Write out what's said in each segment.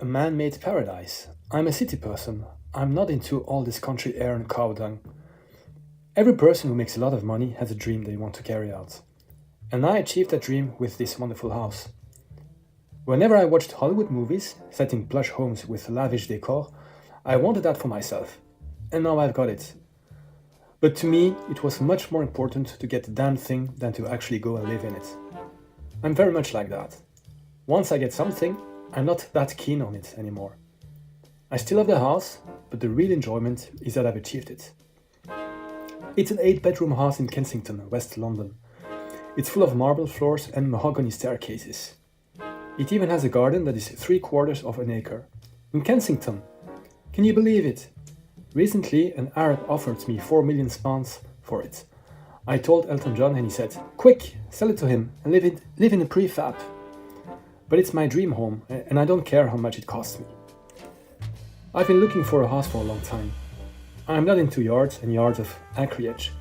a man-made paradise. I'm a city person. I'm not into all this country air and cow dung. Every person who makes a lot of money has a dream they want to carry out. And I achieved that dream with this wonderful house. Whenever I watched Hollywood movies set in plush homes with lavish decor, I wanted that for myself. And now I've got it. But to me, it was much more important to get the damn thing than to actually go and live in it. I'm very much like that. Once I get something, I'm not that keen on it anymore. I still have the house, but the real enjoyment is that I've achieved it. It's an 8-bedroom house in Kensington, West London. It's full of marble floors and mahogany staircases. It even has a garden that is 3/4 of an acre. In Kensington! Can you believe it? Recently, an Arab offered me £4 million for it. I told Elton John and he said, "Quick, sell it to him and live in a prefab." But it's my dream home and I don't care how much it costs me. I've been looking for a house for a long time. I'm not into yards and yards of acreage.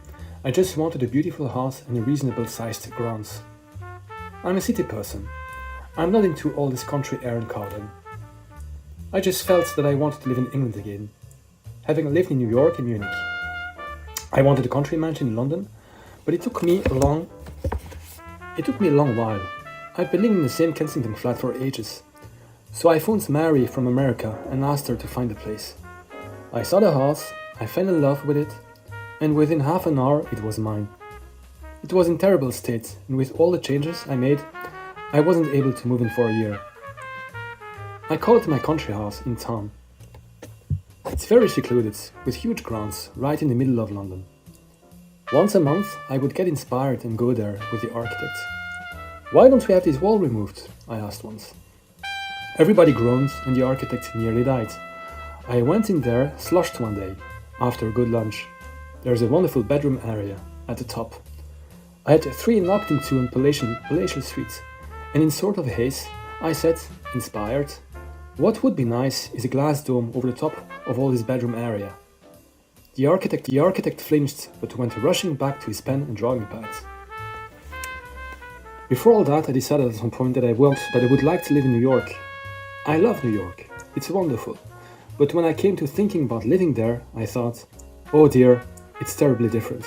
I just wanted a beautiful house and a reasonable sized grounds. I'm a city person. I'm not into all this country air and cowdom. I just felt that I wanted to live in England again, having lived in New York and Munich. I wanted a country mansion in London, but it took me a long while. I've been living in the same Kensington flat for ages. So I phoned Mary from America and asked her to find a place. I saw the house, I fell in love with it, and within half an hour it was mine. It was in terrible state, and with all the changes I made, I wasn't able to move in for a year. I call it my country house in town. It's very secluded, with huge grounds, right in the middle of London. Once a month I would get inspired and go there with the architect. "Why don't we have this wall removed?" I asked once. Everybody groaned and the architect nearly died. I went in there sloshed one day, after a good lunch. There's a wonderful bedroom area at the top. I had 3 knocked into and palatial suites, and in sort of a haze, I said, inspired, "What would be nice is a glass dome over the top of all this bedroom area." The architect flinched, but went rushing back to his pen and drawing pads. Before all that, I decided at some point that I would like to live in New York. I love New York. It's wonderful. But when I came to thinking about living there, I thought, oh dear, it's terribly different.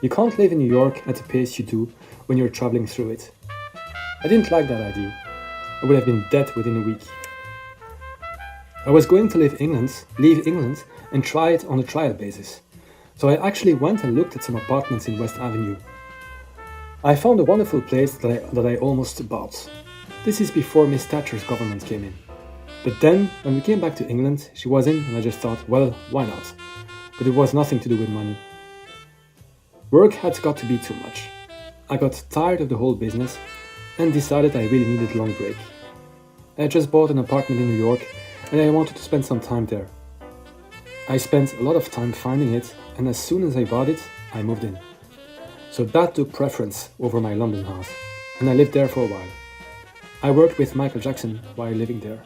You can't live in New York at the pace you do when you're traveling through it. I didn't like that idea. I would have been dead within a week. I was going to leave England and try it on a trial basis. So I actually went and looked at some apartments in West Avenue. I found a wonderful place that I almost bought. This is before Miss Thatcher's government came in. But then, when we came back to England, she was in and I just thought, well, why not? But it was nothing to do with money. Work had got to be too much. I got tired of the whole business and decided I really needed a long break. I had just bought an apartment in New York and I wanted to spend some time there. I spent a lot of time finding it, and as soon as I bought it, I moved in. So that took preference over my London house, and I lived there for a while. I worked with Michael Jackson while living there.